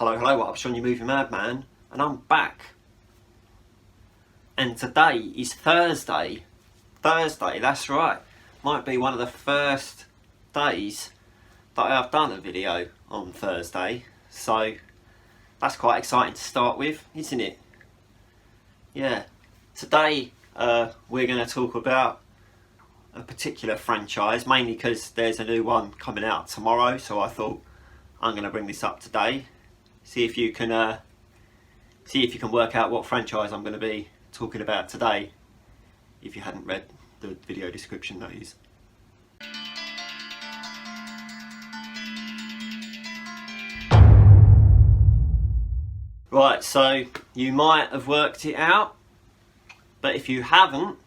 Hello, what up, Sean, your movie madman, and I'm back. And today is Thursday. Thursday, that's right. Might be one of the first days that I have done a video on Thursday. So that's quite exciting to start with, isn't it? Yeah. Today we're going to talk about a particular franchise, mainly because there's a new one coming out tomorrow. So I thought I'm going to bring this up today. See if you can work out what franchise I'm going to be talking about today, if you hadn't read the video description, that is. Right, so you might have worked it out, but if you haven't,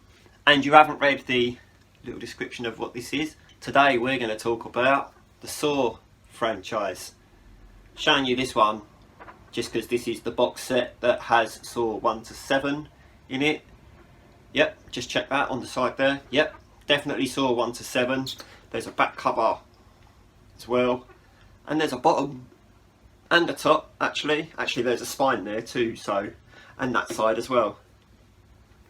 and you haven't read the little description of what this is, today we're going to talk about the Saw franchise. Showing you this one just because this is the box set that has Saw 1 to 7 in it. Yep, just check that on the side there. Yep, definitely Saw 1 to 7. There's a back cover as well, and there's a bottom and a top. Actually there's a spine there too, so, and that side as well.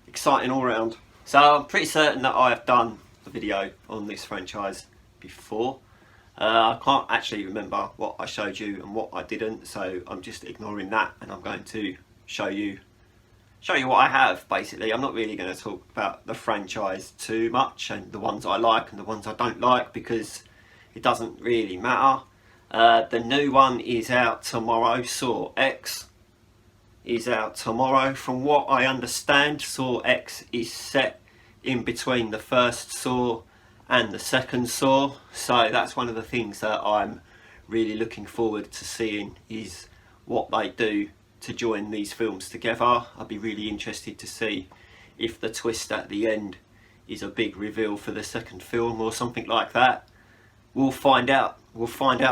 Exciting all round. So I'm pretty certain that I have done a video on this franchise before. I can't actually remember what I showed you and what I didn't, so I'm just ignoring that, and I'm going to show you what I have. Basically, I'm not really going to talk about the franchise too much and the ones I like and the ones I don't like, because it doesn't really matter. The new one is out tomorrow. Saw X is out tomorrow. From what I understand, Saw X is set in between the first Saw and the second Saw, so that's one of the things that I'm really looking forward to seeing, is what they do to join these films together. I'd be really interested to see if the twist at the end is a big reveal for the second film or something like that. We'll find out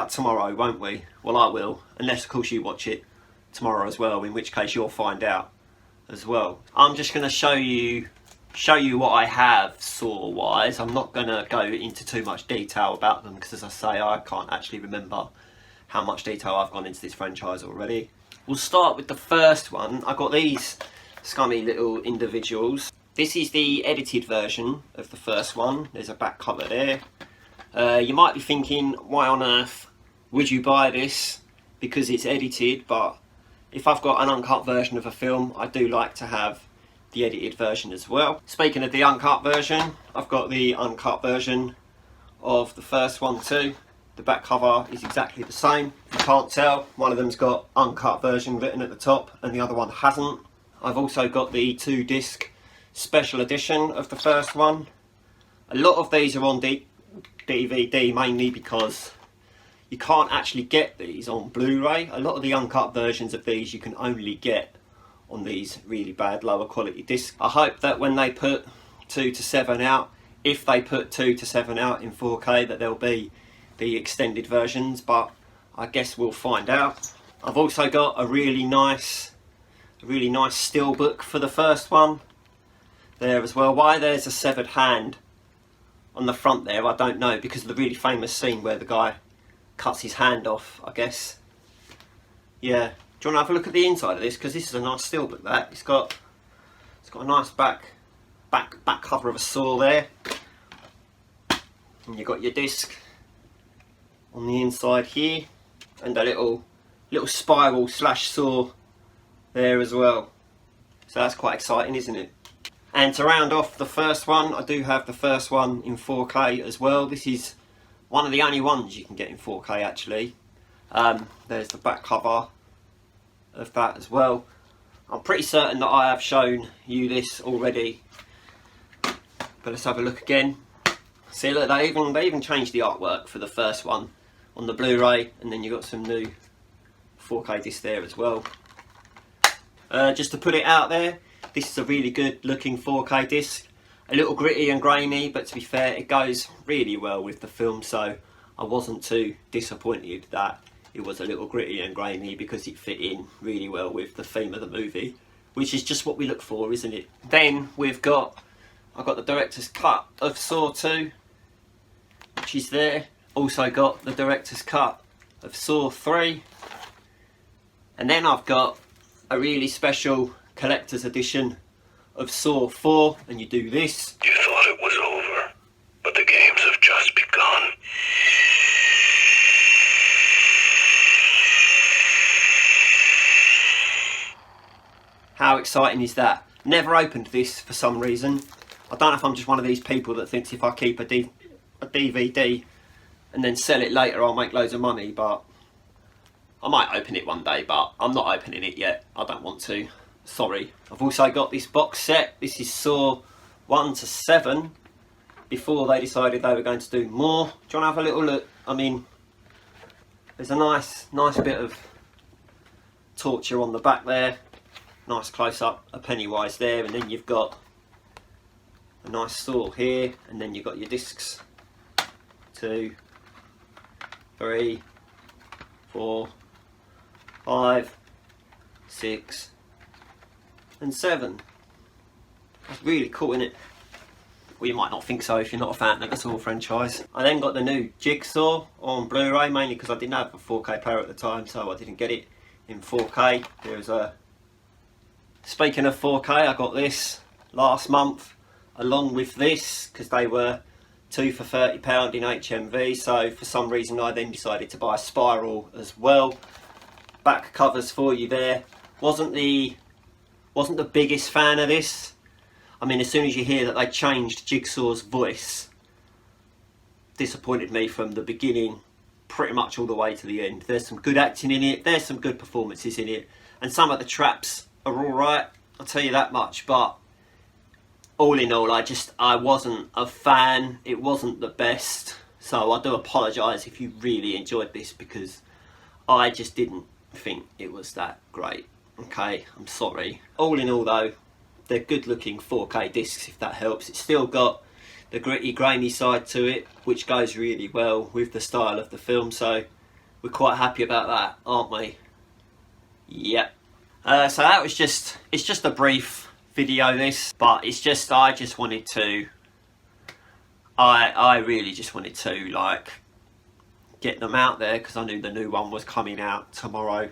tomorrow, won't we? Well, I will, unless of course you watch it tomorrow as well, in which case you'll find out as well. I'm just going to show you what I have Saw wise. I'm not going to go into too much detail about them, because as I say, I can't actually remember how much detail I've gone into this franchise already. We'll start with the first one. I got these scummy little individuals. This is the edited version of the first one. There's a back cover there. You might be thinking, why on earth would you buy this? Because it's edited, but if I've got an uncut version of a film, I do like to have the edited version as well. Speaking of the uncut version, I've got the uncut version of the first one too. The back cover is exactly the same. You can't tell, one of them's got uncut version written at the top and the other one hasn't. I've also got the 2-disc special edition of the first one. A lot of these are on DVD, mainly because you can't actually get these on Blu-ray. A lot of the uncut versions of these you can only get on these really bad lower quality discs. I hope that when they put 2 to 7 out, if they put 2 to 7 out in 4K, that there'll be the extended versions, but I guess we'll find out. I've also got a really nice steelbook for the first one there as well. Why there's a severed hand on the front there, I don't know, because of the really famous scene where the guy cuts his hand off, I guess. Yeah. Do you want to have a look at the inside of this? Because this is a nice steelbook. That it's got a nice back cover of a Saw there, and you've got your disc on the inside here, and a little spiral / Saw there as well. So that's quite exciting, isn't it? And to round off the first one, I do have the first one in 4K as well. This is one of the only ones you can get in 4K actually. There's the back cover of that as well. I'm pretty certain that I have shown you this already, but let's have a look again. See, look, they even changed the artwork for the first one on the Blu-ray, and then you've got some new 4K discs there as well. Just to put it out there, this is a really good looking 4K disc. A little gritty and grainy, but to be fair, it goes really well with the film, so I wasn't too disappointed that it was a little gritty and grainy, because it fit in really well with the theme of the movie, which is just what we look for, isn't it? Then I've got the director's cut of Saw 2, which is there. Also got the director's cut of Saw 3, And then I've got a really special collector's edition of Saw 4, and you do this. You thought it was over, but the games have just begun. How exciting is that? Never opened this for some reason. I don't know if I'm just one of these people that thinks if I keep a DVD and then sell it later I'll make loads of money, but I might open it one day, but I'm not opening it yet. I don't want to. Sorry. I've also got this box set. This is Saw 1 to 7 before they decided they were going to do more. Do you want to have a little look? I mean, there's a nice bit of torture on the back there. Nice close up of Pennywise there, and then you've got a nice Saw here, and then you've got your discs 2, 3, 4, 5, 6 and 7. That's really cool, isn't it? Well, you might not think so if you're not a fan of the Saw franchise. I then got the new Jigsaw on Blu-ray, mainly because I didn't have a 4K player at the time, so I didn't get it in 4K. There's a... Speaking of 4K, I got this last month along with this because they were 2 for £30 in HMV, so for some reason I then decided to buy a Spiral as well. Back covers for you there. Wasn't the biggest fan of this. I mean, as soon as you hear that they changed Jigsaw's voice, disappointed me from the beginning pretty much all the way to the end. There's some good acting in it, there's some good performances in it, and some of the traps are alright, I'll tell you that much, but all in all I wasn't a fan. It wasn't the best, so I do apologise if you really enjoyed this because I just didn't think it was that great. Okay, I'm sorry. All in all though, they're good looking 4K discs, if that helps. It's still got the gritty grainy side to it, which goes really well with the style of the film, so we're quite happy about that, aren't we? Yep. So that was it's just a brief video this, but it's just, I really just wanted to like get them out there because I knew the new one was coming out tomorrow.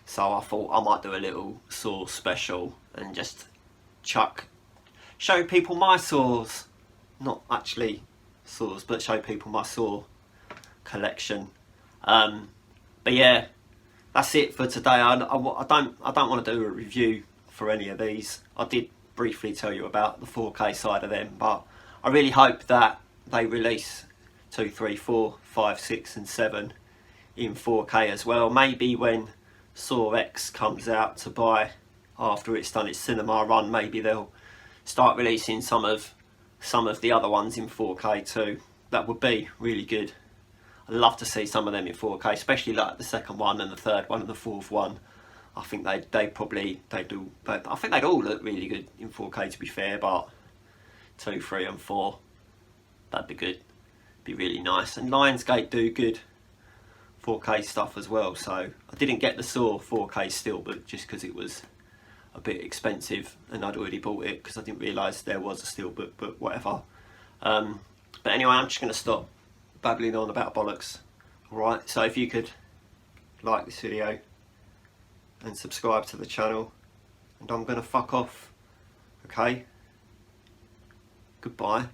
So I thought I might do a little Saw special and just show people my Saws. Not actually Saws, but show people my Saw collection. But yeah, that's it for today. I don't want to do a review for any of these. I did briefly tell you about the 4K side of them, but I really hope that they release 2, 3, 4, 5, 6 and 7 in 4K as well. Maybe when Saw X comes out to buy after it's done its cinema run, maybe they'll start releasing some of the other ones in 4K too. That would be really good. I'd love to see some of them in 4K, especially like the second one and the third one and the fourth one. I think I think they'd all look really good in 4K to be fair, but 2, 3 and 4, that'd be good. Be really nice. And Lionsgate do good 4K stuff as well, so I didn't get the Saw 4K Steelbook just because it was a bit expensive and I'd already bought it because I didn't realise there was a Steelbook, but whatever. But anyway, I'm just going to stop babbling on about bollocks. Alright, so if you could like this video and subscribe to the channel, and I'm going to fuck off. Okay? Goodbye.